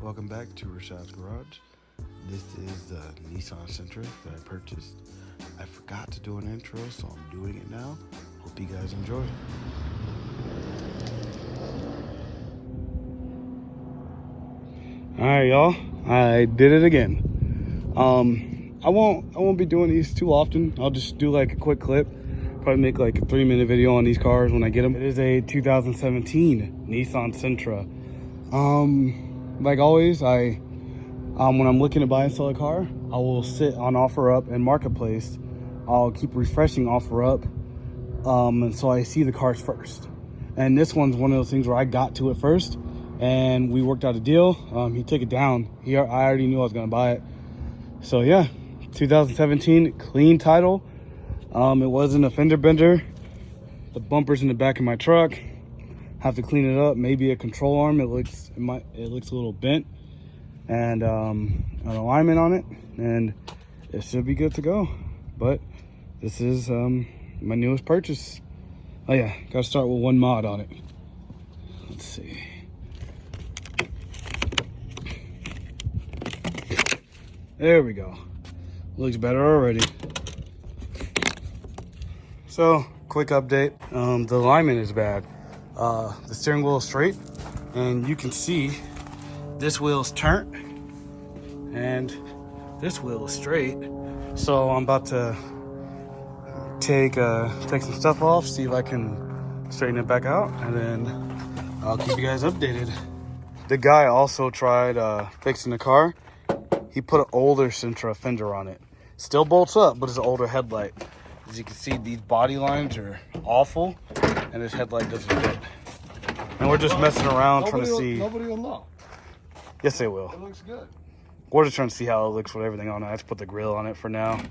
Welcome back to Rashad's Garage. This is the Nissan Sentra that I purchased. I forgot to do an intro, so I'm doing it now. Hope you guys enjoy. Alright, y'all. I did it again. I won't be doing these too often. I'll just do like a quick clip. Probably make like a 3-minute video on these cars when I get them. It is a 2017 Nissan Sentra. Like always, when I'm looking to buy and sell a car, I will sit on OfferUp and Marketplace. I'll keep refreshing OfferUp, and so I see the cars first. And this one's one of those things where I got to it first, and we worked out a deal. He took it down. I already knew I was gonna buy it. So yeah, 2017, clean title. It wasn't a fender bender. The bumpers in the back of my truck, have to clean it up. Maybe a control arm. It looks a little bent, and an alignment on it, and it should be good to go. But this is my newest purchase. Oh yeah, gotta start with one mod on it. Let's see. There we go. Looks better already. So, quick update. The alignment is bad. The steering wheel is straight, and you can see this wheel's turned, and this wheel is straight. So I'm about to take some stuff off, see if I can straighten it back out, and then I'll keep you guys updated. The guy also tried fixing the car. He put an older Sentra fender on it. Still bolts up, but it's an older headlight. As you can see, these body lines are awful, and this headlight doesn't fit. And we're just messing around trying to see. Nobody will know. Yes, they will. It looks good. We're just trying to see how it looks with everything on it. I just put the grill on it for now.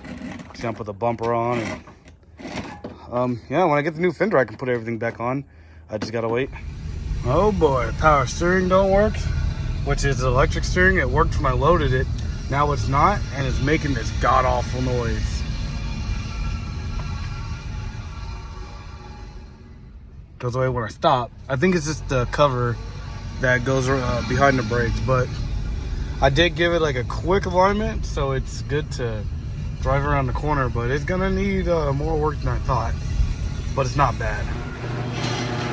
Just gonna put the bumper on. And, yeah, when I get the new fender, I can put everything back on. I just gotta wait. Oh boy, power steering don't work, which is electric steering. It worked when I loaded it. Now it's not, and it's making this god-awful noise. Goes away when I stop. I think it's just the cover that goes behind the brakes, but I did give it like a quick alignment, so it's good to drive around the corner, but it's gonna need more work than I thought, but it's not bad.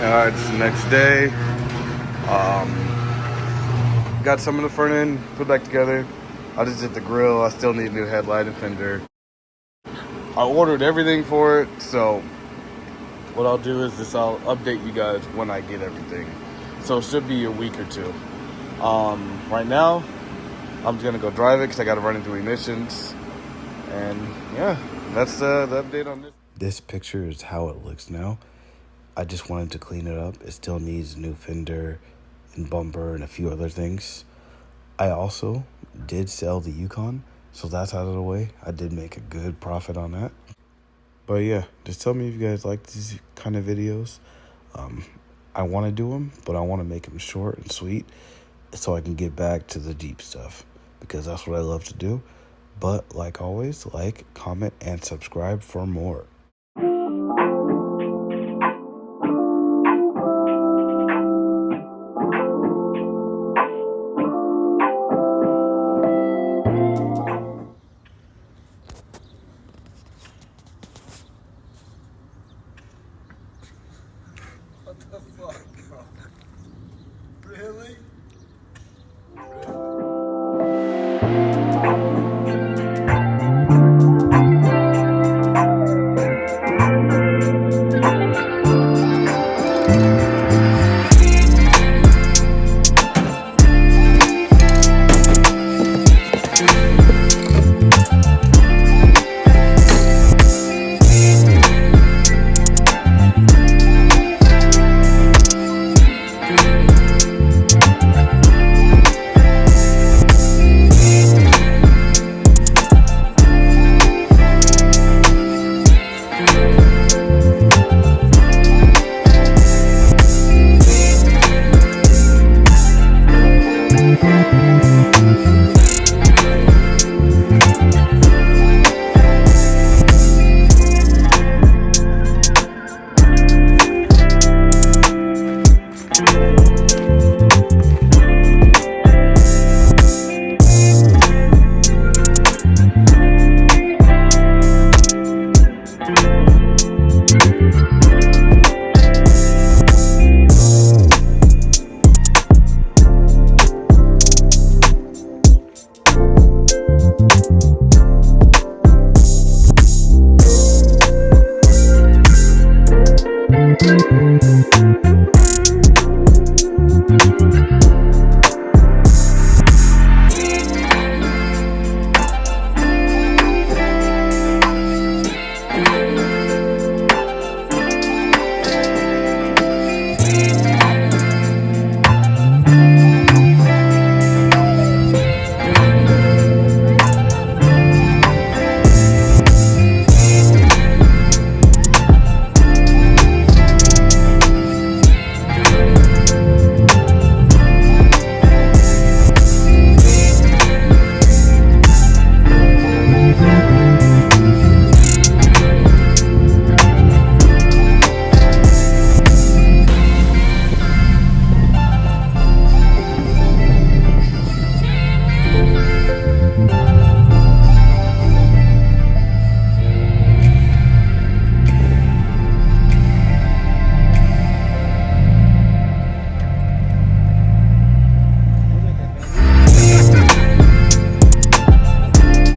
All right, it's the next day. Got some of the front end put back together. I just did the grill. I still need a new headlight and fender. I ordered everything for it, so what I'll do is I'll update you guys when I get everything. So it should be a week or two. Right now, I'm just gonna go drive it because I gotta run into emissions. And yeah, that's the update on this. This picture is how it looks now. I just wanted to clean it up. It still needs a new fender and bumper and a few other things. I also did sell the Yukon, so that's out of the way. I did make a good profit on that. But yeah, just tell me if you guys like these kind of videos. I want to do them, but I want to make them short and sweet so I can get back to the deep stuff, because that's what I love to do. But like always, like, comment, and subscribe for more. What the fuck, bro? Really? Really?